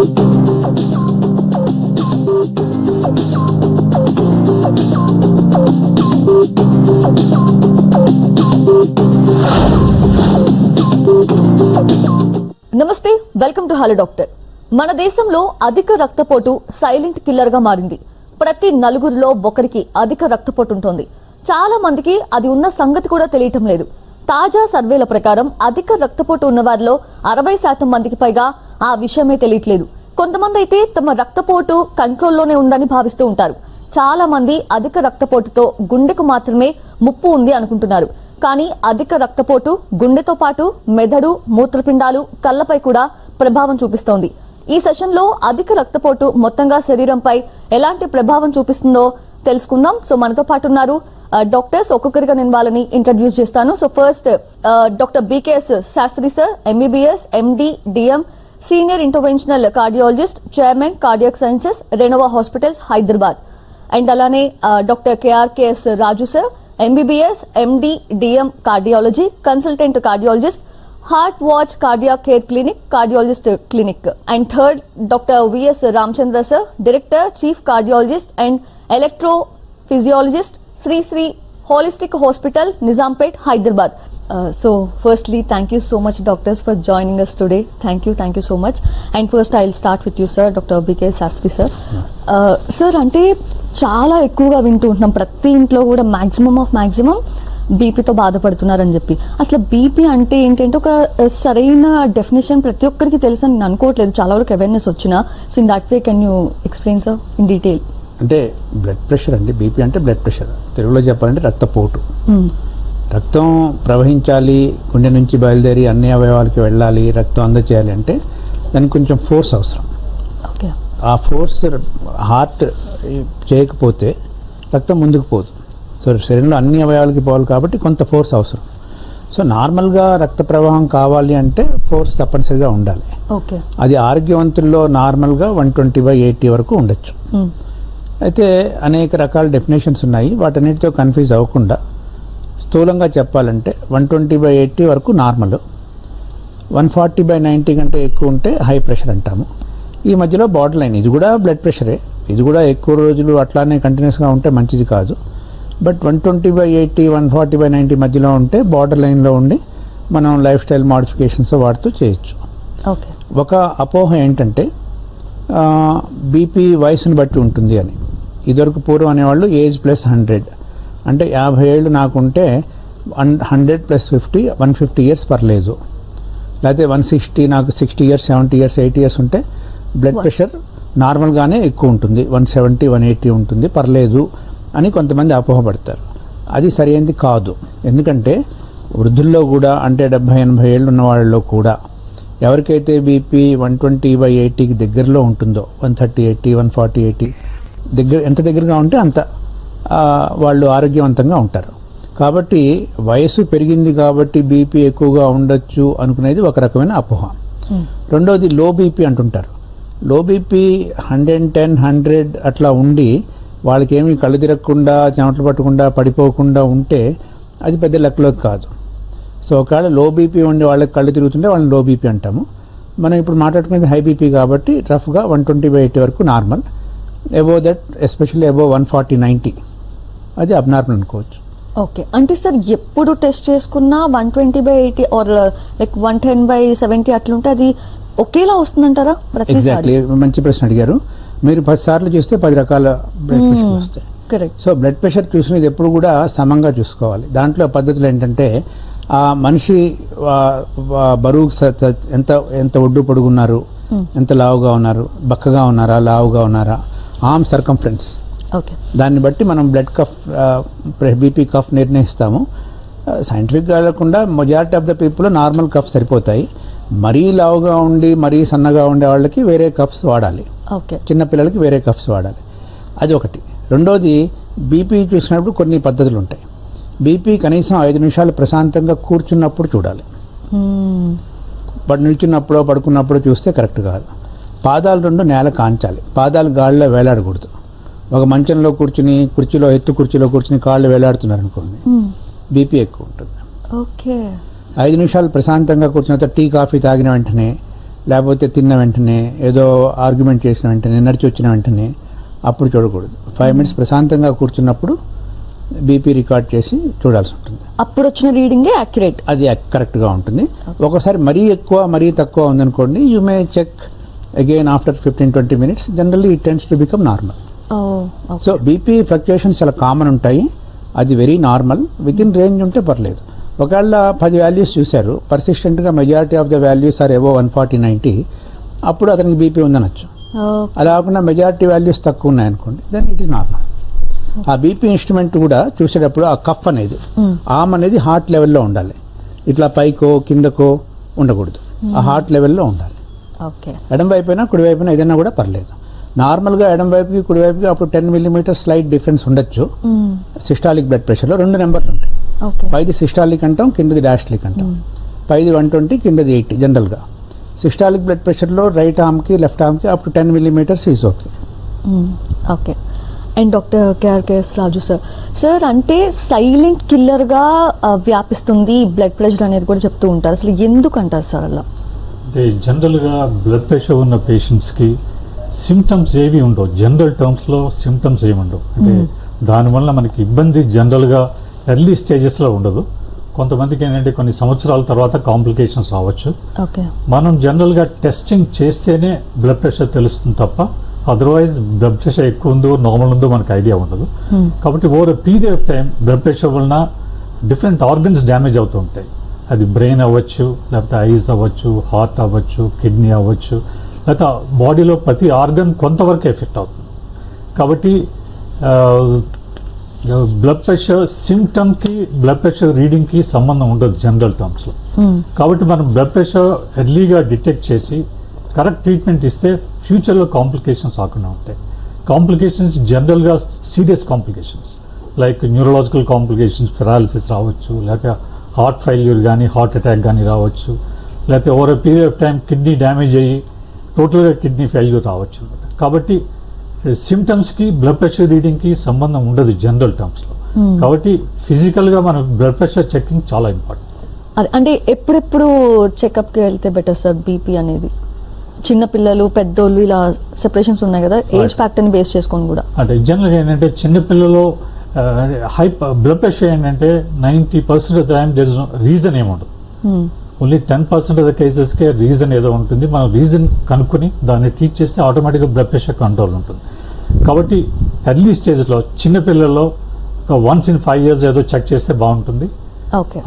నమస్తే, welcome to hello doctor. మన దేశంలో అధిక రక్తపోటు సైలెంట్ కిల్లర్ గా మారింది. ప్రతి నలుగురిలో ఒకరికి అధిక రక్తపోటు ఉంటుంది. చాలా మందికి అది ఉన్న సంగతి కూడా తెలియటం లేదు. తాజా సర్వేల ప్రకారం అధిక రక్తపోటు ఉన్న వారిలో 60% మందికి పైగా ఆ విషయమే తెలియట్లేదు. కొంతమంది అయితే తమ రక్తపోటు కంట్రోల్లోనే ఉందని భావిస్తూ ఉంటారు. చాలా మంది అధిక రక్తపోటుతో గుండెకు మాత్రమే ముప్పు ఉంది అనుకుంటున్నారు. కానీ అధిక రక్తపోటు గుండెతో పాటు మెదడు, మూత్రపిండాలు, కళ్లపై కూడా ప్రభావం చూపిస్తోంది. ఈ సెషన్ లో అధిక రక్తపోటు మొత్తంగా శరీరంపై ఎలాంటి ప్రభావం చూపిస్తుందో తెలుసుకుందాం. సో మనతో పాటు ఉన్నారు డాక్టర్స్. ఒక్కొక్కరిగా నేను వాళ్ళని ఇంట్రడ్యూస్ చేస్తాను. So first doctor B K S Shastri sir, MBBS, MD, DM, senior interventional cardiologist, chairman cardiac sciences, Renova hospitals, Hyderabad. And అలానే doctor K R K S Raju sir, MBBS, MD, DM cardiology, consultant cardiologist, heart watch cardiac care clinic, cardiologist clinic. And third doctor V S Ramachandra sir, director, chief cardiologist and electrophysiologist, Sri holistic hospital, Nizampet, Hyderabad. So firstly, thank you so much doctors for joining us today. Thank you so much. And first I'll start with you sir, Dr. B.K. Sastry sir. Sir, అంటే చాలా ఎక్కువగా వింటూ ఉంటున్నాం, ప్రతి ఇంట్లో కూడా maximum బీపీతో బాధపడుతున్నారని చెప్పి. అసలు బీపీ అంటే ఏంటంటే ఒక సరైన డెఫినేషన్ ప్రతి ఒక్కరికి తెలుసు అని నేను అనుకోవట్లేదు. చాలా వరకు అవేర్నెస్ వచ్చినా. So in that way can you explain sir in detail? అంటే బ్లడ్ ప్రెషర్ అండి. బీపీ అంటే బ్లడ్ ప్రెషర్, తెలుగులో చెప్పాలంటే రక్తపోటు. రక్తం ప్రవహించాలి, గుండె నుంచి బయలుదేరి అన్ని అవయవాలకి వెళ్ళాలి, రక్తం అందచేయాలి అంటే దానికి కొంచెం ఫోర్స్ అవసరం. ఆ ఫోర్స్ హార్ట్ చేయకపోతే రక్తం ముందుకు పోదు. సో శరీరంలో అన్ని అవయవాలకి పోవాలి కాబట్టి కొంత ఫోర్స్ అవసరం. సో నార్మల్గా రక్త ప్రవాహం కావాలి అంటే ఫోర్స్ తప్పనిసరిగా ఉండాలి. అది ఆరోగ్యవంతుల్లో నార్మల్గా 120/80 వరకు ఉండొచ్చు. అయితే అనేక రకాల డెఫినేషన్స్ ఉన్నాయి. వాటన్నిటితో కన్ఫ్యూజ్ అవ్వకుండా స్థూలంగా చెప్పాలంటే 120/80 వరకు నార్మల్, 140/90 కంటే ఎక్కువ ఉంటే హై ప్రెషర్ అంటాము. ఈ మధ్యలో బార్డర్ లైన్, ఇది కూడా బ్లడ్ ప్రెషరే. ఇది కూడా ఎక్కువ రోజులు అట్లానే కంటిన్యూస్గా ఉంటే మంచిది కాదు. బట్ 120/80, 140/90 మధ్యలో ఉంటే బార్డర్ లైన్లో ఉండి మనం లైఫ్ స్టైల్ మాడిఫికేషన్స్ వాడుతూ చేయొచ్చు. ఒక అపోహ ఏంటంటే బీపీ వయసును బట్టి ఉంటుంది అని. ఇదివరకు పూర్వం అనేవాళ్ళు ఏజ్ ప్లస్ 100, అంటే 50 ఏళ్ళు నాకుంటే 100 + 50 150 ఇయర్స్ పర్లేదు. లేకపోతే 160, నాకు 60 ఇయర్స్, 70 ఇయర్స్, 80 ఇయర్స్ ఉంటే బ్లడ్ ప్రెషర్ నార్మల్గానే ఎక్కువ ఉంటుంది, 170, 180 ఉంటుంది, పర్లేదు అని కొంతమంది అపోహపడతారు. అది సరైనది కాదు. ఎందుకంటే వృద్ధుల్లో కూడా, అంటే 70-80 ఏళ్ళు ఉన్న వాళ్ళలో కూడా ఎవరికైతే బీపీ 120/80కి దగ్గరలో ఉంటుందో, 130/80, 140/80 ఎంత దగ్గరగా ఉంటే అంత వాళ్ళు ఆరోగ్యవంతంగా ఉంటారు. కాబట్టి వయసు పెరిగింది కాబట్టి బీపీ ఎక్కువగా ఉండొచ్చు అనుకునేది ఒక రకమైన అపోహ. రెండోది లో బీపీ అంటుంటారు. లో బీపీ 110, 100 అట్లా ఉండి వాళ్ళకేమీ కళ్ళు తిరగకుండా, చెమటలు పట్టకుండా, పడిపోకుండా ఉంటే అది పెద్ద లెక్కలోకి కాదు. సో ఒకవేళ లో బీపీ ఉండి వాళ్ళకి కళ్ళు తిరుగుతుంటే వాళ్ళని లో బీపీ అంటాము. మనం ఇప్పుడు మాట్లాడుకునేది హై బీపీ కాబట్టి రఫ్గా 120/80 వరకు normal. Above that, especially above 140/90 అది అబ్నార్మల్ అనుకోవచ్చు. ఓకే, అంటే సార్ ఎప్పుడు టెస్ట్ చేసుకున్నా 120/80 ఆర్ లైక్ 110/70 అట్లుంటే అది ఒకేలా వస్తుందంటారా? ఎగ్జాక్ట్లీ, మంచి ప్రశ్న అడిగారు. మీరు 10 సార్లు చూస్తే 10 రకాల బ్లడ్ ప్రెషర్ వస్తాయి. సో బ్లడ్ ప్రెషర్ చూసినది ఎప్పుడు కూడా సమంగా చూసుకోవాలి. దాంట్లో పద్ధతులు ఏంటంటే ఆ మనిషి బరువు ఎంత ఒడ్డు పొడుగున్నారు, ఎంత లావుగా ఉన్నారు, బక్కగా ఉన్నారా, లావుగా ఉన్నారా, ఆర్మ్ సర్కంఫరెన్స్, దాన్ని బట్టి మనం బ్లడ్ కఫ్, బీపీ కఫ్ నిర్ణయిస్తాము. సైంటిఫిక్గా వెళ్ళకుండా majority of the people normal cuff సరిపోతాయి. మరీ లావుగా ఉండి మరీ సన్నగా ఉండే వాళ్ళకి వేరే కఫ్స్ వాడాలి, చిన్నపిల్లలకి వేరే కఫ్స్ వాడాలి. అది ఒకటి. రెండోది, బీపీ చూసినప్పుడు కొన్ని పద్ధతులు ఉంటాయి. బీపీ కనీసం 5 నిమిషాలు ప్రశాంతంగా కూర్చున్నప్పుడు చూడాలి. నిల్చున్నప్పుడో పడుకున్నప్పుడో చూస్తే కరెక్ట్ కాదు. పాదాలు 2 నేల కాంచాలి, పాదాలు గాలిలో వేలాడకూడదు. ఒక మంచంలో కూర్చుని, ఎత్తు కుర్చీలో కూర్చుని కాళ్ళు వేలాడుతున్నారు అనుకోండి, బీపీ ఎక్కువ ఉంటుంది. 5 నిమిషాలు ప్రశాంతంగా కూర్చున్న టీ కాఫీ తాగిన వెంటనే లేకపోతే తిన్న వెంటనే, ఏదో ఆర్గ్యుమెంట్ చేసిన వెంటనే, నడిచి వచ్చిన వెంటనే అప్పుడు చూడకూడదు. 5 మినిట్స్ ప్రశాంతంగా కూర్చున్నప్పుడు బీపీ రికార్డ్ చేసి చూడాల్సి ఉంటుంది. అప్పుడు వచ్చిన రీడింగే యాక్యురేట్, అది కరెక్ట్గా ఉంటుంది. ఒకసారి మరీ ఎక్కువ మరీ తక్కువ ఉందనుకోండి, you may check again after 15-20 minutes. Generally it tends to become normal. So BP fluctuations చాలా కామన్ ఉంటాయి, అది very normal. Within range ఉంటే పర్లేదు. ఒకవేళ 10 వాల్యూస్ చూశారు, పర్సిస్టెంట్గా majority of the values are above 140-90, అప్పుడు అతనికి బీపీ ఉందనొచ్చు. అలా కాకుండా మెజారిటీ వాల్యూస్ తక్కువ ఉన్నాయనుకోండి, దెన్ ఇట్ ఈస్ నార్మల్. ఆ బీపీ ఇన్స్ట్రుమెంట్ కూడా చూసేటప్పుడు ఆ కఫ్ అనేది, ఆర్మ్ అనేది హార్ట్ లెవెల్లో ఉండాలి. ఇట్లా పైకో కిందకో ఉండకూడదు, ఆ హార్ట్ లెవెల్లో ఉండాలి. ఎడం వైపున కుడి వైపున ఏదైనా కూడా పర్లేదు. నార్మల్గా ఎడం వైపుకి కుడి వైపుకి అప్పుడు 10 మిల్లీమీటర్ స్లైట్ డిఫరెన్స్ ఉండొచ్చు. సిస్టాలిక్ బ్లడ్ ప్రెషర్లో 2 నెంబర్లు ఉంటాయి. పైది సిస్టాలిక్ అంటాం, కిందది డాస్టలిక్ అంటాం. పైది 120, కిందది 80 జనరల్గా. సిస్టాలిక్ బ్లడ్ ప్రెషర్లో రైట్ ఆర్మ్కి లెఫ్ట్ ఆర్మ్కి up to 10 millimetres is okay. Okay. And doctor K R K S Raju sir అంటే సైలెంట్ కిల్లర్గా వ్యాపిస్తుంది బ్లడ్ ప్రెషర్ అనేది కూడా చెప్తూ ఉంటారు. అసలు ఎందుకు అంటారు సార్ అలా? అంటే జనరల్గా బ్లడ్ ప్రెషర్ ఉన్న పేషెంట్స్కి సిమ్టమ్స్ ఏవి ఉండవు, జనరల్ టర్మ్స్లో సిమ్టమ్స్ ఏమి ఉండవు. అంటే దానివల్ల మనకి ఇబ్బంది జనరల్గా ఎర్లీ స్టేజెస్లో ఉండదు. కొంతమందికి ఏంటంటే కొన్ని సంవత్సరాల తర్వాత కాంప్లికేషన్స్ రావచ్చు. మనం జనరల్గా టెస్టింగ్ చేస్తేనే బ్లడ్ ప్రెషర్ తెలుస్తుంది తప్ప అదర్వైజ్ బ్లడ్ ప్రెషర్ ఎక్కువ ఉందో నార్మల్ ఉందో మనకు ఐడియా ఉండదు. కాబట్టి over period of time blood pressure వలన డిఫరెంట్ ఆర్గన్స్ డ్యామేజ్ అవుతూ ఉంటాయి. అది బ్రెయిన్ అవ్వచ్చు, లేకపోతే ఐస్ అవ్వచ్చు, హార్ట్ అవ్వచ్చు, కిడ్నీ అవ్వచ్చు, లేకపోతే బాడీలో ప్రతి ఆర్గన్ కొంతవరకు ఎఫెక్ట్ అవుతుంది. కాబట్టి బ్లడ్ ప్రెషర్ సిమ్టమ్కి బ్లడ్ ప్రెషర్ రీడింగ్కి సంబంధం ఉండదు జనరల్ టర్మ్స్లో. కాబట్టి మనం బ్లడ్ ప్రెషర్ ఎర్లీగా డిటెక్ట్ చేసి కరెక్ట్ ట్రీట్మెంట్ ఇస్తే ఫ్యూచర్లో కాంప్లికేషన్స్ రాకుండా ఉంటాయి. కాంప్లికేషన్స్ జనరల్గా serious complications like neurological complications, paralysis రావచ్చు, లేకపోతే హార్ట్ ఫెయిల్యూర్ కానీ హార్ట్ అటాక్ కానీ రావచ్చు, లేకపోతే over period of time kidney damage అయ్యి టోటల్గా కిడ్నీ ఫెయిల్యూర్ రావచ్చు అనమాట. కాబట్టి సిమ్టమ్స్కి బ్లడ్ ప్రెషర్ రీడింగ్కి సంబంధం ఉండదు జనరల్ టర్మ్స్లో. కాబట్టి ఫిజికల్గా మన బ్లడ్ ప్రెషర్ చెకింగ్ చాలా ఇంపార్టెంట్. అంటే ఎప్పుడెప్పుడు చెకప్కి వెళ్తే బెటర్ సార్ బీపీ అనేది? చిన్న పిల్లలు, పెద్దోళ్ళు ఇలా సెపరేషన్స్ ఉన్నాయి కదా, ఏజ్ ఫ్యాక్టర్ని బేస్ చేసుకొని కూడా. అంటే జనరల్గా ఏంటంటే చిన్నపిల్లలు హై బ్లడ్ ప్రెషర్ ఏంటంటే 90% of the time there is no reason ఏముండదు. ఓన్లీ 10% ఆఫ్ ద కేసెస్కే రీజన్ ఏదో ఉంటుంది. మనం రీజన్ కనుక్కొని దాన్ని ట్రీట్ చేస్తే ఆటోమేటిక్గా బ్లడ్ ప్రెషర్ కంట్రోల్ ఉంటుంది. కాబట్టి ఎర్లీ స్టేజ్లో చిన్నపిల్లల్లో వన్స్ ఇన్ 5 years ఏదో చెక్ చేస్తే బాగుంటుంది.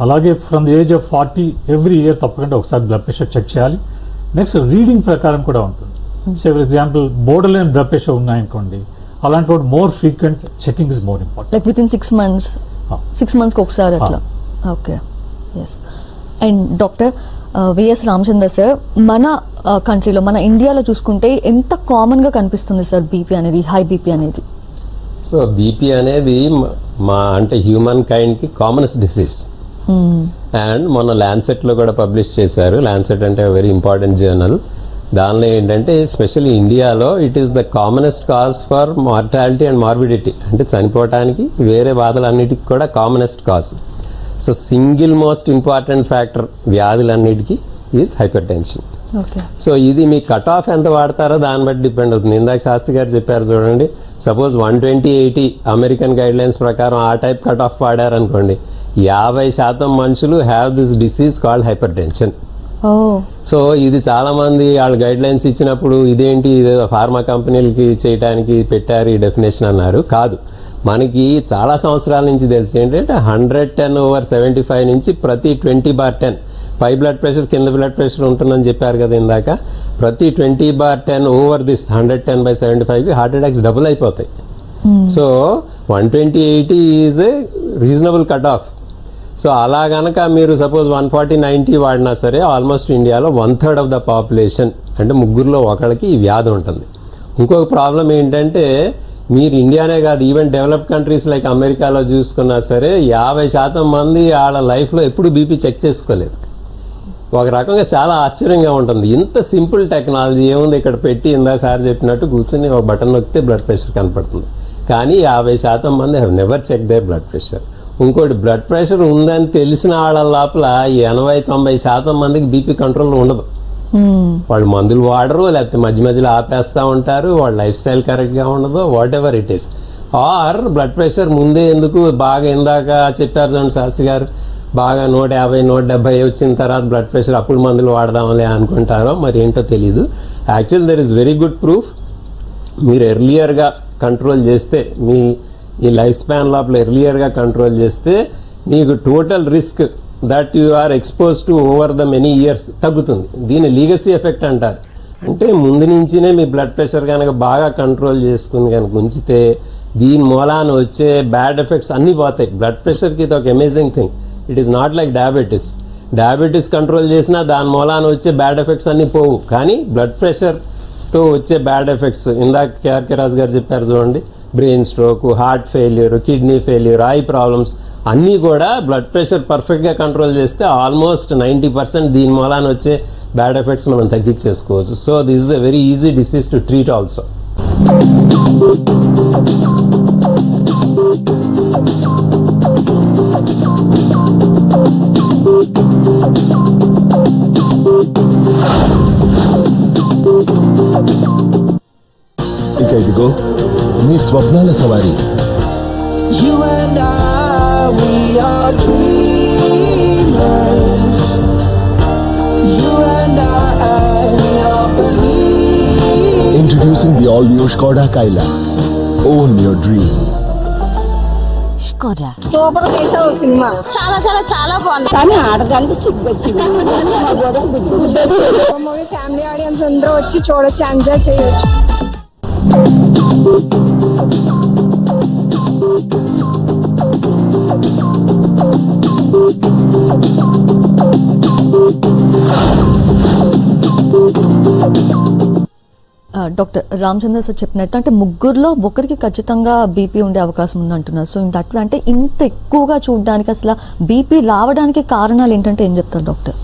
అలాగే from the age of 40 every year తప్పకుండా ఒకసారి బ్లడ్ ప్రెషర్ చెక్ చేయాలి. నెక్స్ట్ రీడింగ్ ప్రకారం కూడా ఉంటుంది. Say for example borderline blood pressure ఉన్నాయనుకోండి, అలాంటి వాడు more frequent checking is more important. Like within 6 months, 6 months ఒకసారి అట్లా. Okay, yes. And doctor V S Ramachandra sir, మన కంట్రీలో, మన ఇండియాలో చూసుకుంటే ఎంత కామన్గా కనిపిస్తుంది సార్ బీపీ అనేది, హై బీపీ అనేది? సో బీపీ అనేది మా అంటే హ్యూమన్ కైండ్కి కామనెస్ట్ డిసీజ్. అండ్ మొన్న ల్యాన్సెట్లో కూడా పబ్లిష్ చేశారు. ల్యాన్సెట్ అంటే వెరీ ఇంపార్టెంట్ జర్నల్. దానిలో ఏంటంటే ఎస్పెషల్లీ ఇండియాలో it is the commonest cause for mortality and morbidity, అంటే చనిపోవటానికి వేరే బాధలన్నిటికీ కూడా commonest cause. So single most important factor వ్యాధులన్నిటికీ ఈజ్ హైపర్ టెన్షన్. సో ఇది మీ కట్ ఆఫ్ ఎంత వాడతారో దాన్ని బట్టి డిపెండ్ అవుతుంది. ఇందాక శాస్త్రి గారు చెప్పారు చూడండి, సపోజ్ 120/80 అమెరికన్ గైడ్ లైన్స్ ప్రకారం ఆ టైప్ కట్ ఆఫ్ వాడారనుకోండి, 50% మనుషులు have this disease called hyper tension. So ఇది చాలా మంది వాళ్ళు గైడ్ లైన్స్ ఇచ్చినప్పుడు ఇదేంటి ఇదేదో ఫార్మా కంపెనీలకి చేయడానికి పెట్టారు ఈ డెఫినేషన్ అన్నారు. కాదు, మనకి చాలా సంవత్సరాల నుంచి తెలిసి ఏంటంటే 110/75 నుంచి ప్రతి 20/10 పై బ్లడ్ ప్రెషర్ కింద బ్లడ్ ప్రెషర్ ఉంటుందని చెప్పారు కదా ఇందాక. ప్రతి 20/10 over this 110/75 heart attacks double అయిపోతాయి. So 120/80 is a reasonable cut off. So అలా గనక మీరు సపోజ్ 140/90 వాడినా సరే ఆల్మోస్ట్ ఇండియాలో 1/3 ఆఫ్ ద పాపులేషన్, అంటే 3లో 1 ఈ వ్యాధి ఉంటుంది. ఇంకొక ప్రాబ్లం ఏంటంటే మీరు ఇండియానే కాదు, ఈవెన్ డెవలప్డ్ కంట్రీస్ లైక్ అమెరికాలో చూసుకున్నా సరే 50% మంది వాళ్ళ లైఫ్లో ఎప్పుడు బీపీ చెక్ చేసుకోలేదు. ఒక రకంగా చాలా ఆశ్చర్యంగా ఉంటుంది. ఇంత సింపుల్ టెక్నాలజీ ఏముంది ఇక్కడ పెట్టి, ఇందాక సార్ చెప్పినట్టు కూర్చొని ఒక బటన్ నొక్కితే బ్లడ్ ప్రెషర్ కనపడుతుంది. కానీ 50% మంది have never check their blood pressure. ఇంకోటి, బ్లడ్ ప్రెషర్ ఉందని తెలిసిన వాళ్ళ లోపల 80-90% మందికి బీపీ కంట్రోల్ ఉండదు. వాళ్ళు మందులు వాడరు, లేకపోతే మధ్య మధ్యలో ఆపేస్తూ ఉంటారు, వాళ్ళ లైఫ్ స్టైల్ కరెక్ట్గా ఉండదు, whatever it is. Or blood pressure ముందే ఎందుకు బాగా ఇందాక చెప్పారు చూడండి శాస్త్రి గారు, బాగా 150 170 వచ్చిన తర్వాత బ్లడ్ ప్రెషర్ అప్పుడు మందులు వాడదాంలే అనుకుంటారో మరి ఏంటో తెలీదు. Actual there is very good proof. మీరు ఎర్లియర్గా కంట్రోల్ చేస్తే, మీ ఈ లైఫ్ స్పాన్ లోపల ఎర్లియర్గా కంట్రోల్ చేస్తే మీకు total risk that you are expose to over the many years తగ్గుతుంది. దీన్ని లీగసీ ఎఫెక్ట్ అంటారు. అంటే ముందు నుంచినే మీ బ్లడ్ ప్రెషర్ కనుక బాగా కంట్రోల్ చేసుకుని కనుక ఉంచితే దీని మూలాన వచ్చే బ్యాడ్ ఎఫెక్ట్స్ అన్నీ పోతాయి. బ్లడ్ ప్రెషర్కి ఇది ఒక amazing thing. It is not like diabetes control చేసినా దాని మూలాన వచ్చే బ్యాడ్ ఎఫెక్ట్స్ అన్నీ పోవు. కానీ బ్లడ్ ప్రెషర్తో వచ్చే బ్యాడ్ ఎఫెక్ట్స్ ఇందాక కేఆర్కే రాజు గారు చెప్పారు చూడండి, brain stroke, heart failure, kidney failure, eye problems అన్నీ కూడా బ్లడ్ ప్రెషర్ పర్ఫెక్ట్గా కంట్రోల్ చేస్తే ఆల్మోస్ట్ 90% దీని మూలాన వచ్చే బ్యాడ్ ఎఫెక్ట్స్ మనం తగ్గించేసుకోవచ్చు. So this is a very easy disease to treat also. ఇక ఇదిగో మీ స్వప్నాల సవారీ. You and I, we are dreamers. You and I, we are believers. Introducing the all-new Skoda Kaila. Own your dream. Skoda. Super చేసావు cinema. చాలా చాలా చాలా బాగుంది. కానీ ఆడదానికి సిగ్గొచ్చింది. మూవీ ఫ్యామిలీ ఆడియన్స్ అందరూ వచ్చి చూడొచ్చు, ఎంజాయ్ చేయొచ్చు. డాక్టర్ రామచంద్ర సార్ చెప్పినట్టు అంటే ముగ్గురులో ఒకరికి ఖచ్చితంగా బీపీ ఉండే అవకాశం ఉంది అంటున్నారు. సో అట్లా అంటే ఇంత ఎక్కువగా చూడడానికి అసలు బీపీ రావడానికి కారణాలు ఏంటంటే ఏం చెప్తారు డాక్టర్?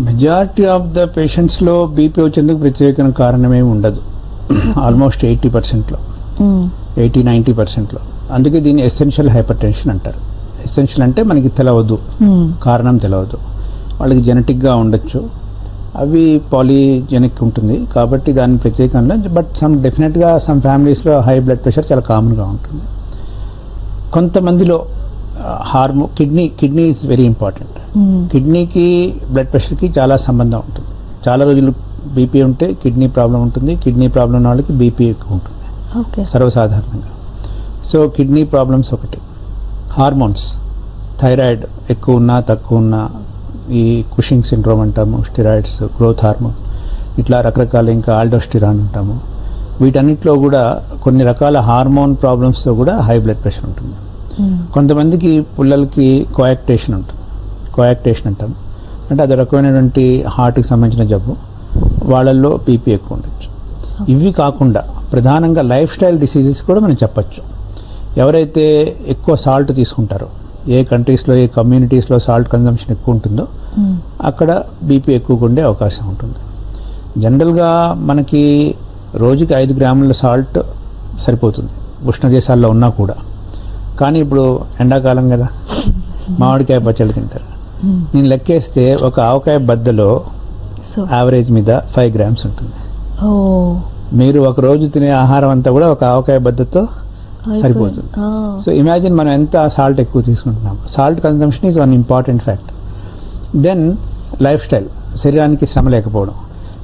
మెజారిటీ ఆఫ్ ద పేషెంట్స్లో బీపీ వచ్చేందుకు ప్రత్యేకమైన కారణం ఏమి ఉండదు. ఆల్మోస్ట్ 80%లో 80-90%లో. అందుకే దీన్ని ఎసెన్షియల్ హైపర్ టెన్షన్ అంటారు. ఎసెన్షియల్ అంటే మనకి తెలవదు, కారణం తెలవదు. వాళ్ళకి జెనెటిక్గా ఉండొచ్చు, అవి పాలిజెనిక్ ఉంటుంది కాబట్టి దాన్ని ప్రత్యేకంగా. బట్ డెఫినెట్గా సమ్ ఫ్యామిలీస్లో హై బ్లడ్ ప్రెషర్ చాలా కామన్గా ఉంటుంది. కొంతమందిలో కిడ్నీ ఈజ్ వెరీ ఇంపార్టెంట్. కిడ్నీకి బ్లడ్ ప్రెషర్కి చాలా సంబంధం ఉంటుంది. చాలా రోజులు బీపీ ఉంటే కిడ్నీ ప్రాబ్లం ఉంటుంది, కిడ్నీ ప్రాబ్లం ఉన్న వాళ్ళకి బీపీ ఎక్కువ ఉంటుంది సర్వసాధారణంగా. సో కిడ్నీ ప్రాబ్లమ్స్ ఒకటి. హార్మోన్స్, థైరాయిడ్ ఎక్కువ ఉన్నా తక్కువ ఉన్నా, ఈ కుషింగ్ సిండ్రోమ్ అంటాము, స్టిరాయిడ్స్, గ్రోత్ హార్మోన్, ఇట్లా రకరకాల, ఇంకా ఆల్డోస్టిరాన్ అంటాము. వీటన్నిటిలో కూడా కొన్ని రకాల హార్మోన్ ప్రాబ్లమ్స్తో కూడా హై బ్లడ్ ప్రెషర్ ఉంటుంది. కొంతమందికి పిల్లలకి కోయాక్టేషన్ ఉంటుంది. కోయాక్టేషన్ అంటాము అంటే అది రకమైనటువంటి హార్ట్కి సంబంధించిన జబ్బు, వాళ్ళల్లో బీపీ ఎక్కువ ఉండొచ్చు. ఇవి కాకుండా ప్రధానంగా లైఫ్ స్టైల్ డిసీజెస్ కూడా మనం చెప్పచ్చు. ఎవరైతే ఎక్కువ సాల్ట్ తీసుకుంటారో, ఏ కంట్రీస్లో ఏ కమ్యూనిటీస్లో సాల్ట్ కన్జంప్షన్ ఎక్కువ ఉంటుందో అక్కడ బీపీ ఎక్కువగా ఉండే అవకాశం ఉంటుంది. జనరల్గా మనకి రోజుకి 5 గ్రాముల సాల్ట్ సరిపోతుంది ఉష్ణ దేశాల్లో ఉన్నా కూడా. కానీ ఇప్పుడు ఎండాకాలం కదా, మామిడికాయ పచ్చళ్ళు తింటారు. నేను లెక్కేస్తే ఒక ఆవకాయ బద్దలో యావరేజ్ మీద 5 గ్రామ్స్ ఉంటుంది. మీరు ఒక రోజు తినే ఆహారం అంతా కూడా ఒక ఆవకాయ బద్దతో సరిపోతుంది. సో ఇమాజిన్ మనం ఎంత సాల్ట్ ఎక్కువ తీసుకుంటున్నాం. Salt consumption is one important factor. Then lifestyle, శరీరానికి శ్రమ లేకపోవడం.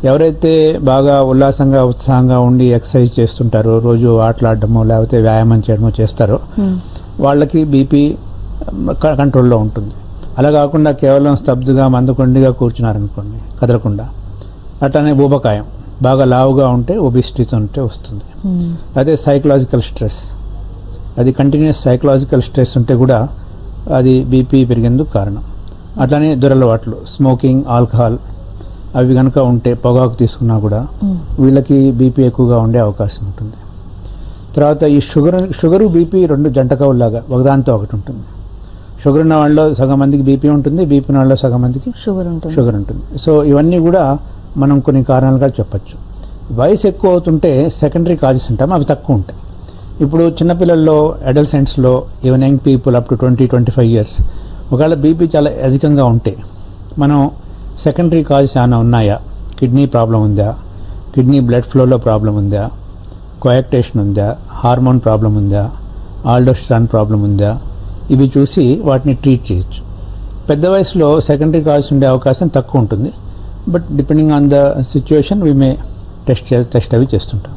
ఎవరైతే బాగా ఉల్లాసంగా ఉత్సాహంగా ఉండి ఎక్సర్సైజ్ చేస్తుంటారో, రోజు ఆటలాడటమో లేకపోతే వ్యాయామం చేయడమో చేస్తారో వాళ్ళకి బీపీ కంట్రోల్లో ఉంటుంది. అలా కాకుండా కేవలం స్తబ్దుగా మందకొండిగా కూర్చున్నారనుకోండి, కదలకుండా, అట్లానే ఊబకాయం, బాగా లావుగా ఉంటే ఒబిసిటీతో ఉంటే వస్తుంది. అదే సైకలాజికల్ స్ట్రెస్, అది కంటిన్యూస్ సైకలాజికల్ స్ట్రెస్ ఉంటే కూడా అది బీపీ పెరిగేందుకు కారణం. అట్లానే దురలవాట్లు, స్మోకింగ్, ఆల్కహాల్ అవి కనుక ఉంటే, పొగాకు తీసుకున్నా కూడా వీళ్ళకి బీపీ ఎక్కువగా ఉండే అవకాశం ఉంటుంది. తర్వాత ఈ షుగరు బీపీ 2 జంటకవుల్లాగా ఒకదాంతో ఒకటి ఉంటుంది. షుగర్ ఉన్న వాళ్ళలో సగం మందికి బీపీ ఉంటుంది, బీపీ ఉన్న వాళ్ళలో సగం మందికి షుగర్ ఉంటుంది. సో ఇవన్నీ కూడా మనం కొన్ని కారణాలుగా చెప్పచ్చు. వయసు ఎక్కువ అవుతుంటే సెకండరీ కాజెస్ ఉంటాం, అవి తక్కువ ఉంటాయి. ఇప్పుడు చిన్నపిల్లల్లో, అడల్సెంట్స్లో, even young people up to 20-25 years ఒకవేళ బీపీ చాలా అధికంగా ఉంటే మనం సెకండరీ కాజెస్ ఏమైనా ఉన్నాయా కిడ్నీ ప్రాబ్లం ఉందా, కిడ్నీ బ్లడ్ ఫ్లోలో ప్రాబ్లం ఉందా, కోయాక్టేషన్ ఉందా, హార్మోన్ ప్రాబ్లం ఉందా, ఆల్డోస్టరాన్ ప్రాబ్లం ఉందా, ఇవి చూసి వాటిని ట్రీట్ చేయొచ్చు. పెద్ద వయసులో సెకండరీ కాజ్ ఉండే అవకాశం తక్కువ ఉంటుంది. But depending on the situation we may test అవి చేస్తుంటాం.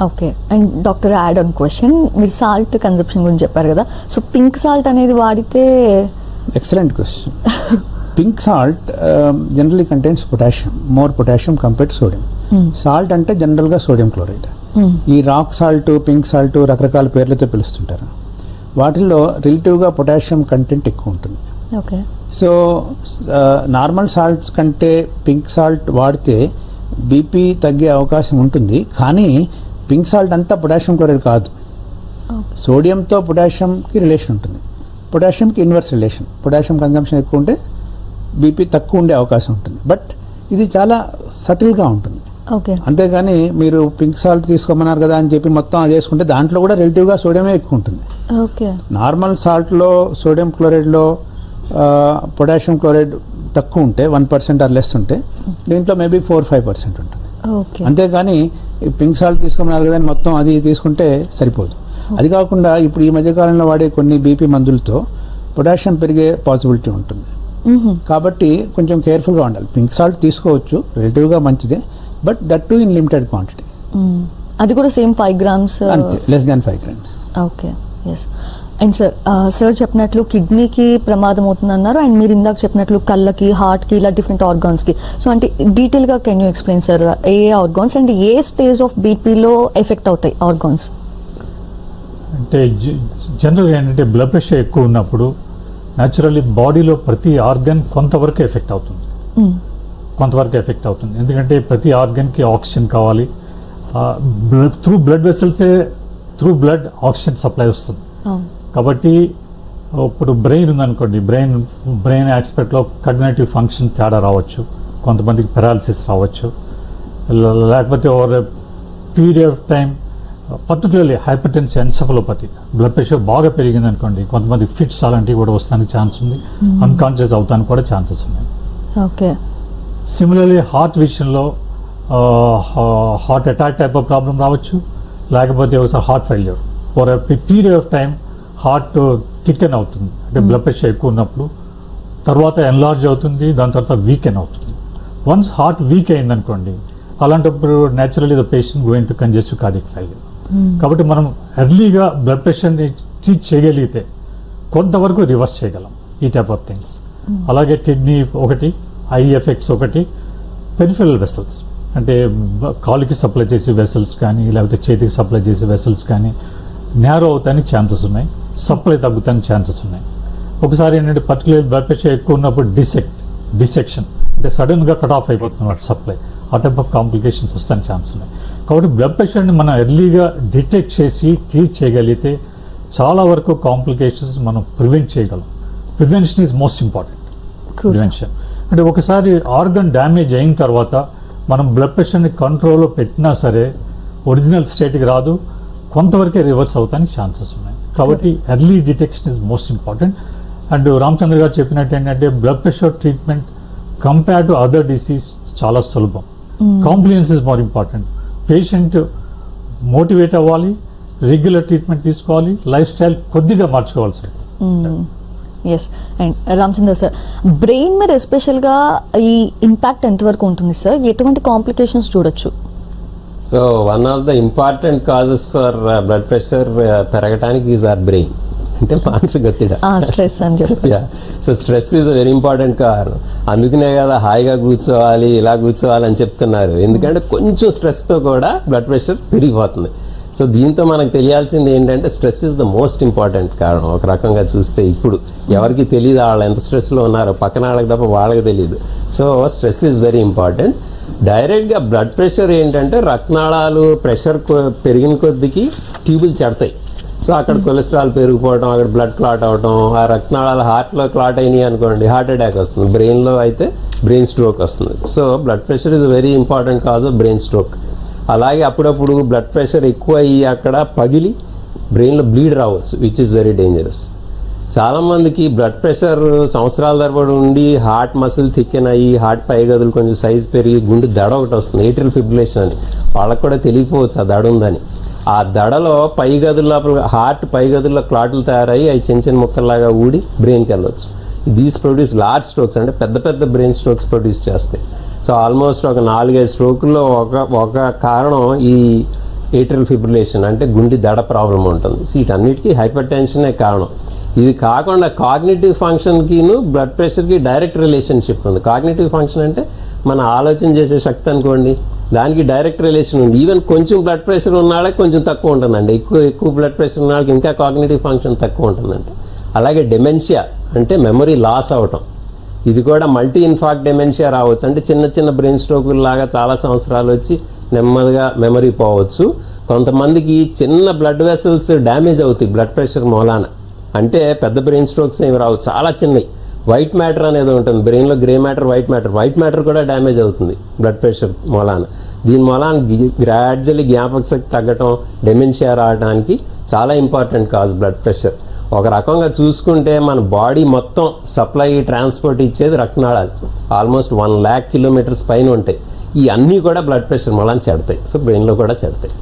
Okay. And doctor add on question, మీరు సాల్ట్ కన్సంప్షన్ గురించి చెప్పారు కదా, సో పింక్ సాల్ట్ అనేది వాడితే? Excellent question. Pink salt generally contains potassium, more potassium compared sodium. Salt అంటే జనరల్గా సోడియం క్లోరైడ్. ఈ రాక్ సాల్ట్, పింక్ సాల్ట్ రకరకాల పేర్లతో పిలుస్తుంటారు. వాటిల్లో రిలేటివ్గా పొటాషియం కంటెంట్ ఎక్కువ ఉంటుంది. ఓకే. సో నార్మల్ సాల్ట్స్ కంటే పింక్ సాల్ట్ వాడితే బీపీ తగ్గే అవకాశం ఉంటుంది. కానీ పింక్ సాల్ట్ అంతా పొటాషియం క్లోరైడ్ కాదు. సోడియంతో పొటాషియంకి రిలేషన్ ఉంటుంది, పొటాషియంకి ఇన్వర్స్ రిలేషన్. పొటాషియం కన్జంప్షన్ ఎక్కువ ఉంటే బీపీ తక్కువ ఉండే అవకాశం ఉంటుంది. బట్ ఇది చాలా సటిల్గా ఉంటుంది. ఓకే. అంతేగాని మీరు పింక్ సాల్ట్ తీసుకోమన్నారు కదా అని చెప్పి మొత్తం అది వేసుకుంటే దాంట్లో కూడా రిలేటివ్గా సోడియమే ఎక్కువ ఉంటుంది. ఓకే. నార్మల్ సాల్ట్లో సోడియం క్లోరైడ్లో పొటాషియం క్లోరైడ్ తక్కువ ఉంటే 1% ఆర్ లెస్ ఉంటే దీంట్లో మేబీ 4-5% ఉంటుంది. ఓకే. అంతేగాని పింక్ సాల్ట్ తీసుకోమన్నారు కదా అని మొత్తం అది తీసుకుంటే సరిపోదు. అది కాకుండా ఇప్పుడు ఈ మధ్యకాలంలో వాడే కొన్ని బీపీ మందులతో పొటాషియం పెరిగే పాసిబిలిటీ ఉంటుంది. కాబట్టి కొంచెం కేర్ఫుల్గా ఉండాలి. పింక్ సాల్ట్ తీసుకోవచ్చు, రిలేటివ్గా మంచిదే, but that too in limited quantity. అది కూడా సేమ్ 5 grams, అంతే, less than 5 grams. Okay. Yes. And sir చెప్పినట్లు కిడ్నీకి ప్రమాదం అవుతుందన్నారు, అండ్ మీరు ఇందాక చెప్పినట్లు కళ్ళకి, హార్ట్కి, ఇలా డిఫరెంట్ ఆర్గాన్స్కి. సో అంటే డీటెయిల్గా can you explain sir a organs and a stage of బీపీలో ఎఫెక్ట్ అవుతాయి ఆర్గాన్స్? అంటే జనరల్గా ఏంటంటే బ్లడ్ ప్రెషర్ ఎక్కువ ఉన్నప్పుడు న్యాచురల్లీ బాడీలో ప్రతి ఆర్గన్ కొంతవరకు ఎఫెక్ట్ అవుతుంది. ఎందుకంటే ప్రతి ఆర్గన్కి ఆక్సిజన్ కావాలి. త్రూ బ్లడ్ వెసల్సే త్రూ బ్లడ్ ఆక్సిజన్ సప్లై వస్తుంది. కాబట్టి ఇప్పుడు బ్రెయిన్ ఉందనుకోండి, బ్రెయిన్ ఆస్పెక్ట్లో కాగ్నిటివ్ ఫంక్షన్ తేడా రావచ్చు, కొంతమందికి పెరాలసిస్ రావచ్చు, లేకపోతే over period of time particularly hypertension, encephalopathy, blood pressure బాగా పెరిగింది అనుకోండి, కొంతమందికి ఫిట్స్ అలాంటివి కూడా వస్తానికి ఛాన్స్ ఉంది, అన్కాన్షియస్ అవుతానికి కూడా ఛాన్సెస్ ఉన్నాయి. ఓకే. సిమిలర్లీ హార్ట్ విషయంలో heart attack type of problem రావచ్చు, లేకపోతే ఒకసారి heart failure for period of time heart thicken అవుతుంది. అంటే బ్లడ్ ప్రెషర్ ఎక్కువ ఉన్నప్పుడు తర్వాత ఎన్లార్జ్ అవుతుంది, దాని తర్వాత వీకెన్ అవుతుంది. వన్స్ హార్ట్ వీక్ అయింది అనుకోండి, అలాంటప్పుడు naturally the patient going to congestive cardiac failure. కాబట్టి మనం ఎర్లీగా బ్లడ్ ప్రెషర్ని ట్రీట్ చేయగలిగితే కొంతవరకు రివర్స్ చేయగలం ఈ టైప్ ఆఫ్ థింగ్స్. అలాగే కిడ్నీ ఒకటి, ఐ ఎఫెక్ట్స్ ఒకటి, పెరిఫెరల్ వెసల్స్ అంటే కాలుకి సప్లై చేసే వెసల్స్ కానీ లేకపోతే చేతికి సప్లై చేసే వెసల్స్ కానీ నేరో అవుతానికి ఛాన్సెస్ ఉన్నాయి, సప్లై తగ్గుతానికి ఛాన్సెస్ ఉన్నాయి. ఒకసారి ఏంటంటే పర్టికులర్ బ్లడ్ ప్రెషర్ ఎక్కువ ఉన్నప్పుడు డిసెక్షన్ అంటే సడన్గా కట్ ఆఫ్ అయిపోతుంది వాటి సప్లై, ఆ టైప్ ఆఫ్ కాంప్లికేషన్స్ వస్తానికి ఛాన్స్ ఉన్నాయి. కాబట్టి బ్లడ్ ప్రెషర్ని మనం ఎర్లీగా డిటెక్ట్ చేసి ట్రీట్ చేయగలిగితే చాలా వరకు కాంప్లికేషన్స్ మనం ప్రివెంట్ చేయగలం. Prevention is most important. Prevention అంటే ఒకసారి ఆర్గన్ డ్యామేజ్ అయిన తర్వాత మనం బ్లడ్ ప్రెషర్ని కంట్రోల్లో పెట్టినా సరే ఒరిజినల్ స్టేట్కి రాదు, కొంతవరకే రివర్స్ అవుతానికి ఛాన్సెస్ ఉన్నాయి. కాబట్టి early detection is most important. And Ramachandra garu చెప్పినట్టు ఏంటంటే blood pressure treatment compare to other disease చాలా సులభం. Compliance is more important. Patient motivate అవ్వాలి, రెగ్యులర్ ట్రీట్మెంట్ తీసుకోవాలి, లైఫ్ స్టైల్ కొద్దిగా మార్చుకోవాల్సి ఉంటుంది. Yes. And Ramachandra sir, brain మీద ఎస్పెషల్గా ఈ ఇంపాక్ట్ ఎంతవరకు ఉంటుంది సార్? ఎటువంటి కాంప్లికేషన్స్ చూడొచ్చు? So one of the important causes for blood pressure పెరగడానికి ఈజ్ ఆర్ బ్రెయిన్, అంటే మానసిక ఒత్తిడి, స్ట్రెస్ అని చెప్పి. So stress is very important కారణం. అందుకనే కదా హాయిగా కూర్చోవాలి, ఇలా కూర్చోవాలి అని చెప్తున్నారు. ఎందుకంటే కొంచెం స్ట్రెస్తో కూడా బ్లడ్ ప్రెషర్ పెరిగిపోతుంది. సో దీంతో మనకు తెలియాల్సింది ఏంటంటే stress is the most important కారణం. ఒక రకంగా చూస్తే ఇప్పుడు ఎవరికి తెలియదు వాళ్ళు ఎంత స్ట్రెస్లో ఉన్నారో, పక్కన వాళ్ళకి తప్ప వాళ్ళకి తెలియదు. So stress is very important. డైరెక్ట్గా బ్లడ్ ప్రెషర్ ఏంటంటే రక్తనాళాలు ప్రెషర్ పెరిగిన కొద్దికి ట్యూబులు చెడతాయి. సో అక్కడ కొలెస్ట్రాల్ పెరిగిపోవడం, అక్కడ బ్లడ్ క్లాట్ అవడం, ఆ రక్తనాళాలు హార్ట్లో క్లాట్ అయినాయి అనుకోండి హార్ట్ అటాక్ వస్తుంది, బ్రెయిన్లో అయితే బ్రెయిన్ స్ట్రోక్ వస్తుంది. So blood pressure is very important cause of brain stroke. అలాగే అప్పుడప్పుడు బ్లడ్ ప్రెషర్ ఎక్కువ అయ్యి అక్కడ పగిలి బ్రెయిన్లో బ్లీడ్ రావచ్చు, which is very dangerous. So చాలా మందికి బ్లడ్ ప్రెషర్ సంవత్సరాల తరబడి ఉండి హార్ట్ మసిల్ థిక్కెన్ అయ్యి హార్ట్ పై గదులు కొంచెం సైజ్ పెరిగి గుండె దడ ఒకటి వస్తుంది, ఏట్రియల్ ఫిబ్రిలేషన్ అని. వాళ్ళకు కూడా తెలియకపోవచ్చు ఆ దడ ఉందని. ఆ దడలో పై గదుల్లో హార్ట్ పై గదుల్లో క్లాట్లు తయారయ్యి అవి చిన్న చిన్న ముక్కల్లాగా ఊడి బ్రెయిన్కి వెళ్ళొచ్చు. దీస్ ప్రొడ్యూస్ లార్జ్ స్ట్రోక్స్, అంటే పెద్ద పెద్ద బ్రెయిన్ స్ట్రోక్స్ ప్రొడ్యూస్ చేస్తాయి. సో ఆల్మోస్ట్ ఒక 4-5 స్ట్రోకుల్లో ఒక కారణం ఈ ఏట్రియల్ ఫిబ్రిలేషన్, అంటే గుండె దడ ప్రాబ్లం ఉంటుంది. సో వీటన్నిటికీ హైపర్ టెన్షనే కారణం. ఇది కాకుండా కాగ్నిటివ్ ఫంక్షన్కిను బ్లడ్ ప్రెషర్కి డైరెక్ట్ రిలేషన్షిప్ ఉంది. కాగ్నిటివ్ ఫంక్షన్ అంటే మన ఆలోచన చేసే శక్తి అనుకోండి, దానికి డైరెక్ట్ రిలేషన్ ఉంది. ఈవెన్ కొంచెం బ్లడ్ ప్రెషర్ ఉన్న వాళ్ళకి కొంచెం తక్కువ ఉంటుందండి, ఎక్కువ బ్లడ్ ప్రెషర్ ఉన్న వాళ్ళకి ఇంకా కాగ్నిటివ్ ఫంక్షన్ తక్కువ ఉంటుందండి. అలాగే డెమెన్షియా అంటే మెమరీ లాస్ అవటం, ఇది కూడా మల్టీ ఇన్ఫాక్ట్ డెమెన్షియా రావచ్చు. అంటే చిన్న చిన్న బ్రెయిన్ స్ట్రోకుల లాగా చాలా సంవత్సరాలు వచ్చి నెమ్మదిగా మెమరీ పోవచ్చు. కొంతమందికి చిన్న బ్లడ్ వెసల్స్ డ్యామేజ్ అవుతాయి బ్లడ్ ప్రెషర్ మూలాన, అంటే పెద్ద బ్రెయిన్ స్ట్రోక్స్ ఏమి రావు, చాలా చిన్నవి. వైట్ మ్యాటర్ అనేది ఉంటుంది బ్రెయిన్లో, గ్రే మ్యాటర్, వైట్ మ్యాటర్ కూడా డ్యామేజ్ అవుతుంది బ్లడ్ ప్రెషర్ మూలాన. దీని మూలాన గ్రాడ్యువల్లీ జ్ఞాపక శక్తి తగ్గటం, డెమెన్షియా రావడానికి చాలా ఇంపార్టెంట్ కాజ్ బ్లడ్ ప్రెషర్. ఒక రకంగా చూసుకుంటే మన బాడీ మొత్తం సప్లై ట్రాన్స్పోర్ట్ ఇచ్చేది రక్తనాళాలు, ఆల్మోస్ట్ 1,00,000 కిలోమీటర్స్ పైన ఉంటాయి. ఈ అన్నీ కూడా బ్లడ్ ప్రెషర్ మూలాన చెడతాయి. సో బ్రెయిన్లో కూడా చెడతాయి.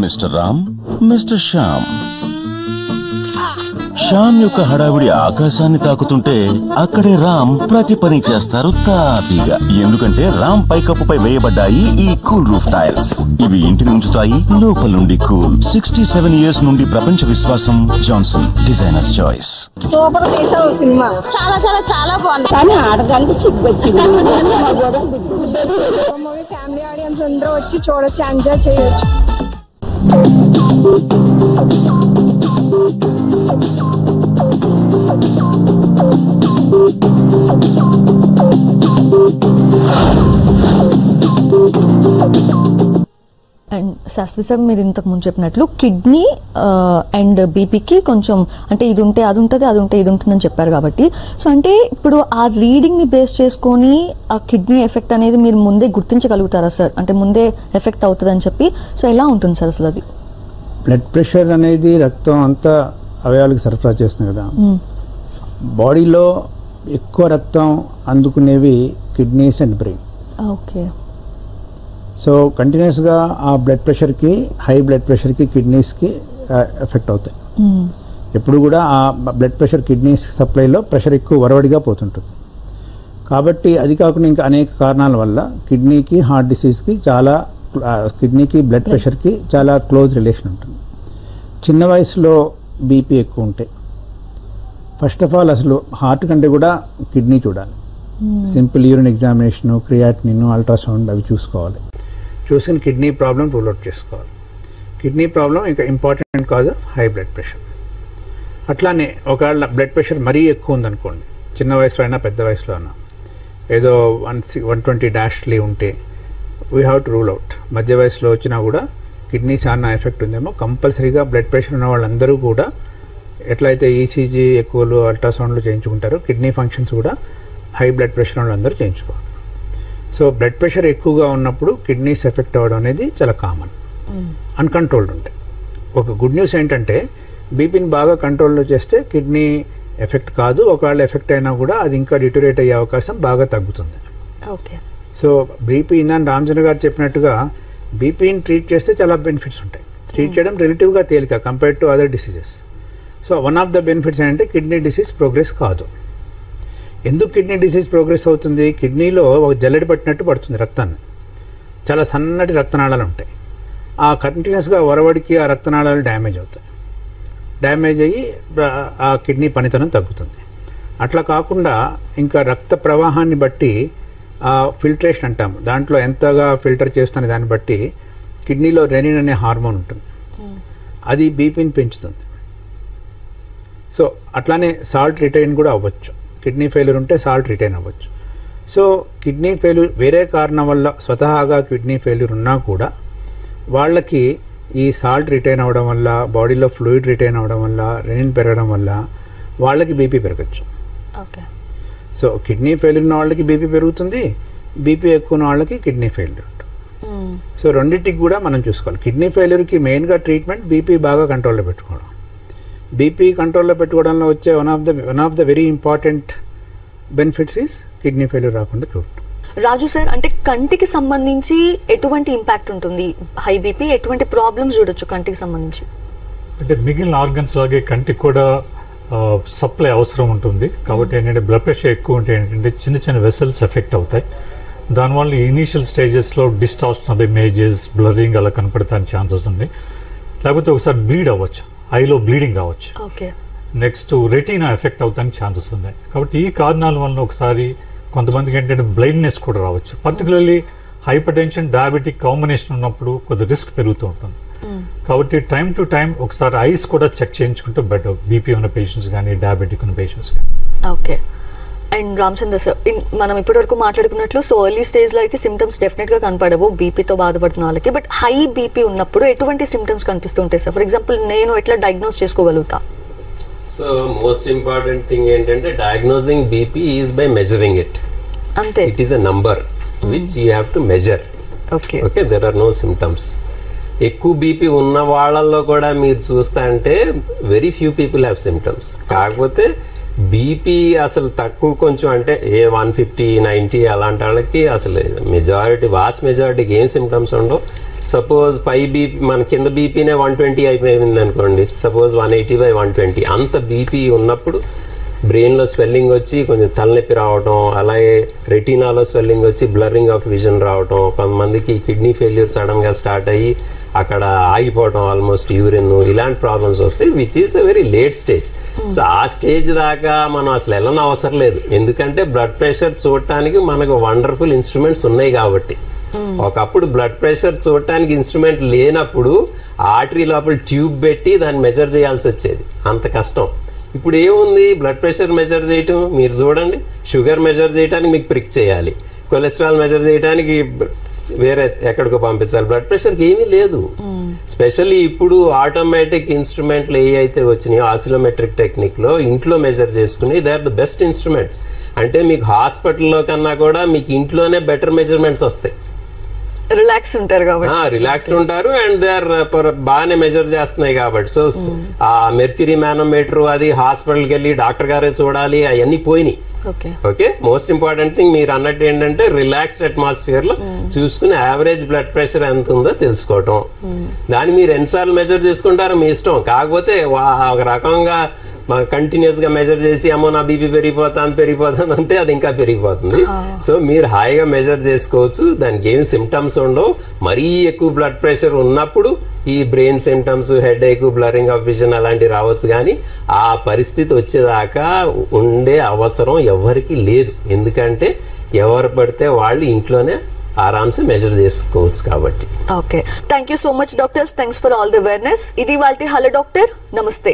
Mister Ram, mister Shyam. శ్యామ్ యొక్క హడావిడి ఆకాశాన్ని తాకుతుంటే అక్కడే రామ్ ప్రతి పని చేస్తారు తాపీగా. ఎందుకంటే రామ్ పైకప్పుపై వేయబడ్డాయి ఈ కూల్ రూఫ్ టైల్స్. ఇవి ఇంటిని ఉంచుతాయి లోపల నుండి కూల్. 67 ఇయర్స్ నుండి ప్రపంచ విశ్వాసం జాన్సన్ డిజైనర్స్ చాయిస్. సూపర్ తీసావు సినిమా, చాలా చాలా చాలా బాగుంది. కానీ ఆడడానికి సిగ్గు వచ్చింది. మూవీ ఫ్యామిలీ ఆడియన్స్ అందరూ వచ్చి చూడొచ్చు, ఎంజాయ్ చేయొచ్చు. అండ్ శాస్త్రి సార్, మీరు ఇంతకు ముందు చెప్పినట్లు కిడ్నీ అండ్ బీపీకి కొంచెం అంటే ఇది ఉంటే అది ఉంటుంది, అది ఉంటే ఇది ఉంటుందని చెప్పారు కాబట్టి, సో అంటే ఇప్పుడు ఆ రీడింగ్ ని బేస్ చేసుకొని ఆ కిడ్నీ ఎఫెక్ట్ అనేది మీరు ముందే గుర్తించగలుగుతారా సార్? అంటే ముందే ఎఫెక్ట్ అవుతుంది అని చెప్పి, సో ఎలా ఉంటుంది సార్ అసలు అది? బ్లడ్ ప్రెషర్ అనేది రక్తం అంతా అవయవాలకు సరఫరా చేస్తుంది కదా. బాడీలో ఎక్కువ రక్తం అందుకునేవి kidneys and brain. Okay. So కంటిన్యూస్గా ఆ బ్లడ్ ప్రెషర్కి, హై బ్లడ్ ప్రెషర్కి కిడ్నీస్కి ఎఫెక్ట్ అవుతాయి. ఎప్పుడు కూడా ఆ బ్లడ్ ప్రెషర్ కిడ్నీస్ సప్లైలో ప్రెషర్ ఎక్కువ వరవడిగా పోతుంటుంది. కాబట్టి అది కాకుండా ఇంకా అనేక కారణాల వల్ల కిడ్నీకి హార్ట్ డిసీజ్కి కిడ్నీకి బ్లడ్ ప్రెషర్కి చాలా క్లోజ్ రిలేషన్ ఉంటుంది. చిన్న వయసులో బీపీ ఎక్కువ ఉంటాయి. ఫస్ట్ ఆఫ్ ఆల్ అసలు హార్ట్ కంటే కూడా కిడ్నీ చూడాలి. Simple urine examination, creatinine, ultrasound అవి చూసుకోవాలి. చూసుకుని కిడ్నీ ప్రాబ్లం రూల్ అవుట్ చేసుకోవాలి. కిడ్నీ ప్రాబ్లం ఇంకా important cause of high blood pressure. అట్లానే ఒకవేళ బ్లడ్ ప్రెషర్ మరీ ఎక్కువ ఉందనుకోండి, చిన్న వయసులో అయినా పెద్ద వయసులో అయినా, ఏదో 120 ఉంటే we have to rule out. మధ్య వయసులో వచ్చినా కూడా కిడ్నీస్ ఏమన్నా ఎఫెక్ట్ ఉందేమో. కంపల్సరీగా బ్లడ్ ప్రెషర్ ఉన్న వాళ్ళందరూ కూడా ఎట్లయితే ఈసీజీ ఎక్కువలు, అల్ట్రాసౌండ్లు చేయించుకుంటారో, కిడ్నీ ఫంక్షన్స్ కూడా హై బ్లడ్ ప్రెషర్ వాళ్ళందరూ చేయించుకోవాలి. సో బ్లడ్ ప్రెషర్ ఎక్కువగా ఉన్నప్పుడు కిడ్నీస్ ఎఫెక్ట్ అవ్వడం అనేది చాలా కామన్. అన్కంట్రోల్డ్ ఉంటాయి. ఒక గుడ్ న్యూస్ ఏంటంటే బీపీని బాగా కంట్రోల్లో చేస్తే కిడ్నీ ఎఫెక్ట్ కాదు. ఒకవేళ ఎఫెక్ట్ అయినా కూడా అది ఇంకా డిటోరేట్ అయ్యే అవకాశం బాగా తగ్గుతుంది. ఓకే. సో బీపీ ఇందాక రామచంద్ర గారు చెప్పినట్టుగా బీపీని ట్రీట్ చేస్తే చాలా బెనిఫిట్స్ ఉంటాయి. ట్రీట్ చేయడం రిలేటివ్గా తేలిక compare to other diseases. So one of the benefits ఏంటంటే కిడ్నీ డిసీజ్ ప్రోగ్రెస్ కాదు. ఎందుకు కిడ్నీ డిసీజ్ ప్రోగ్రెస్ అవుతుంది? కిడ్నీలో ఒక జల్లెడ పట్టినట్టు పడుతుంది రక్తాన్ని. చాలా సన్నటి రక్తనాళాలు ఉంటాయి. ఆ కంటిన్యూస్గా వరవడికి ఆ రక్తనాళాలు డ్యామేజ్ అవుతాయి. డ్యామేజ్ అయ్యి ఆ కిడ్నీ పనితనం తగ్గుతుంది. అట్లా కాకుండా ఇంకా రక్త ప్రవాహాన్ని బట్టి ఫిల్టరేషన్ అంటాము, దాంట్లో ఎంతగా ఫిల్టర్ చేస్తున్న దాన్ని బట్టి కిడ్నీలో రెనిన్ అనే హార్మోన్ ఉంటుంది, అది బీపీని పెంచుతుంది. సో అట్లానే సాల్ట్ రిటైన్ కూడా అవ్వచ్చు. కిడ్నీ ఫెయిల్యూర్ ఉంటే సాల్ట్ రిటైన్ అవ్వచ్చు. సో కిడ్నీ ఫెయిల్యూర్ వేరే కారణం వల్ల స్వతహాగా కిడ్నీ ఫెయిల్యూర్ ఉన్నా కూడా వాళ్ళకి ఈ సాల్ట్ రిటైన్ అవ్వడం వల్ల, బాడీలో ఫ్లూయిడ్ రిటైన్ అవ్వడం వల్ల, రెనిన్ పెరగడం వల్ల వాళ్ళకి బీపీ పెరగచ్చు. ఓకే. సో కిడ్నీ ఫెయిల్యూర్ ఉన్న వాళ్ళకి బీపీ పెరుగుతుంది, బీపీ ఎక్కువ ఉన్న వాళ్ళకి కిడ్నీ ఫెయిల్యూర్. సో రెండింటికి కూడా మనం చూసుకోవాలి. కిడ్నీ ఫెయిల్యూర్కి మెయిన్గా ట్రీట్మెంట్ బీపీ బాగా కంట్రోల్లో పెట్టుకోవడం. బీపీ కంట్రోల్లో పెట్టుకోవడంలో వచ్చే one of the very important benefits is kidney failure రాకుండా చూడటం. రాజు సార్, అంటే కంటికి సంబంధించి ఎటువంటి ఇంపాక్ట్ ఉంటుంది హై బీపీ? ఎటువంటి ప్రాబ్లమ్స్ చూడొచ్చు కంటికి సంబంధించి? అంటే మిగిలిన ఆర్గన్స్ లాగే కంటికి కూడా సప్లై అవసరం ఉంటుంది. కాబట్టి ఏంటంటే బ్లడ్ ప్రెషర్ ఎక్కువ ఉంటే ఏంటంటే చిన్న చిన్న వెసల్స్ ఎఫెక్ట్ అవుతాయి. దానివల్ల ఇనీషియల్ స్టేజెస్లో distortion of the images, blurring అలా కనపడటానికి ఛాన్సెస్ ఉన్నాయి. లేకపోతే ఒకసారి బ్లీడ్ అవ్వచ్చు, ఐలో బ్లీడింగ్ రావచ్చు. నెక్స్ట్ రెటీనా ఎఫెక్ట్ అవుతానికి ఛాన్సెస్ ఉన్నాయి. కాబట్టి ఈ కారణాల వల్ల ఒకసారి కొంతమందికి ఏంటంటే బ్లైండ్నెస్ కూడా రావచ్చు. Particularly hyper tension, diabetic combination ఉన్నప్పుడు కొద్ది రిస్క్ పెరుగుతూ ఉంటుంది. కాబట్టి టైం టు టైం ఒకసారి ఐస్ కూడా చెక్ చేయించుకుంటే బెటర్, బీపీ ఉన్న పేషెంట్స్ కానీ డయాబెటిక్ ఉన్న పేషెంట్స్ కానీ. ఓకే. అండ్ రామచంద్ర సార్, మనం ఇప్పటివరకు మాట్లాడుకున్నట్లు సో ఎర్లీ స్టేజ్ లో అయితే సిమ్టమ్స్ డెఫినెట్ గా కనపడవు బీపీతో బాధపడుతున్న వాళ్ళకి. బట్ హై బీపీ ఉన్నప్పుడు ఎటువంటి సిమ్టమ్స్ కనిపిస్తూ ఉంటాయి సార్? ఫర్ ఎగ్జాంపుల్ నేను ఎట్లా డయాగ్నోస్ చేసుకోగలుగుతా? సో మోస్ట్ ఇంపార్టెంట్ థింగ్ ఏంటంటే diagnosing BP is by measuring it. అంతే. It is a number which you have to measure. Okay, there are no symptoms. ఎక్కువ బీపీ ఉన్న వాళ్ళల్లో కూడా మీరు చూస్తా అంటే very few people have symptoms. కాకపోతే బీపీ అసలు తక్కువ కొంచెం అంటే 150, 90 అలాంటి వాళ్ళకి అసలు వాస్ట్ మెజారిటీకి ఏం సిమ్టమ్స్ ఉండవు. సపోజ్ పై బీపీ మన కింద బీపీనే 120 అయిపోయింది అనుకోండి, సపోజ్ 180/120 అంత బీపీ ఉన్నప్పుడు బ్రెయిన్లో స్వెల్లింగ్ వచ్చి కొంచెం తలనొప్పి రావటం, అలాగే రెటీనాలో స్వెల్లింగ్ వచ్చి బ్లరింగ్ ఆఫ్ విజన్ రావటం, కొంతమందికి కిడ్నీ ఫెయిల్యూర్ సడన్గా స్టార్ట్ అయ్యి అక్కడ ఆగిపోవటం, ఆల్మోస్ట్ యూరిన్, ఇలాంటి ప్రాబ్లమ్స్ వస్తాయి, which is a very late stage. So ఆ స్టేజ్ దాకా మనం అసలు వెళ్ళని అవసరం లేదు. ఎందుకంటే బ్లడ్ ప్రెషర్ చూడటానికి మనకు వండర్ఫుల్ ఇన్స్ట్రుమెంట్స్ ఉన్నాయి కాబట్టి. ఒకప్పుడు బ్లడ్ ప్రెషర్ చూడటానికి ఇన్స్ట్రుమెంట్ లేనప్పుడు ఆర్టరీ లోపల ట్యూబ్ పెట్టి దాన్ని మెజర్ చేయాల్సి వచ్చేది, అంత కష్టం. ఇప్పుడు ఏముంది, బ్లడ్ ప్రెషర్ మెజర్ చేయటం మీరు చూడండి, షుగర్ మెజర్ చేయడానికి మీకు ప్రిక్ చేయాలి, కొలెస్ట్రాల్ మెజర్ చేయడానికి వేరే ఎక్కడికో పంపించాలి, బ్లడ్ ప్రెషర్కి ఏమీ లేదు. స్పెషల్లీ ఇప్పుడు ఆటోమేటిక్ ఇన్స్ట్రుమెంట్లు ఏ అయితే వచ్చినాయో ఆసిలోమెట్రిక్ టెక్నిక్ లో ఇంట్లో మెజర్ చేసుకుని they are the best instruments. అంటే మీకు హాస్పిటల్లో కన్నా కూడా మీకు ఇంట్లోనే బెటర్ మెజర్మెంట్స్ వస్తాయి. రిలాక్స్ ఉంటారు కాబట్టి, రిలాక్స్డ్ ఉంటారు అండ్ దే ఆర్ బాగానే మెజర్ చేస్తున్నాయి కాబట్టి. సో ఆ మెర్క్యూరీ మానోమీటర్ అది హాస్పిటల్కి వెళ్ళి డాక్టర్ గారే చూడాలి, అవన్నీ పోయినాయి. ఓకే, మోస్ట్ ఇంపార్టెంట్ థింగ్ మీరు అన్నట్టు ఏంటంటే రిలాక్స్డ్ అట్మాస్ఫియర్ లో చూసుకుని యావరేజ్ బ్లడ్ ప్రెషర్ ఎంత ఉందో తెలుసుకోవటం. దాన్ని మీరు ఎన్నిసార్లు మెజర్ చేసుకుంటారో మీ ఇష్టం. కాకపోతే ఒక రకంగా కంటిన్యూస్ గా మెజర్ చేసి అమ్మో నా బీపీ పెరిగిపోతుంది అంటే అది ఇంకా పెరిగిపోతుంది. సో మీరు హాయిగా మెజర్ చేసుకోవచ్చు, దానికి ఏమి సిమ్టమ్స్ ఉండవు. మరీ ఎక్కువ బ్లడ్ ప్రెషర్ ఉన్నప్పుడు ఈ brain symptoms, headache, blurring of vision అలాంటివి రావచ్చు. కానీ ఆ పరిస్థితి వచ్చేదాకా ఉండే అవసరం ఎవరికి లేదు, ఎందుకంటే ఎవరు పడితే వాళ్ళు ఇంట్లోనే ఆరామ్సే మెజర్ చేసుకోవచ్చు కాబట్టి. Okay, thank you so much doctors. Thanks for all the awareness. ఇది వాళ్ళ హలో డాక్టర్. నమస్తే.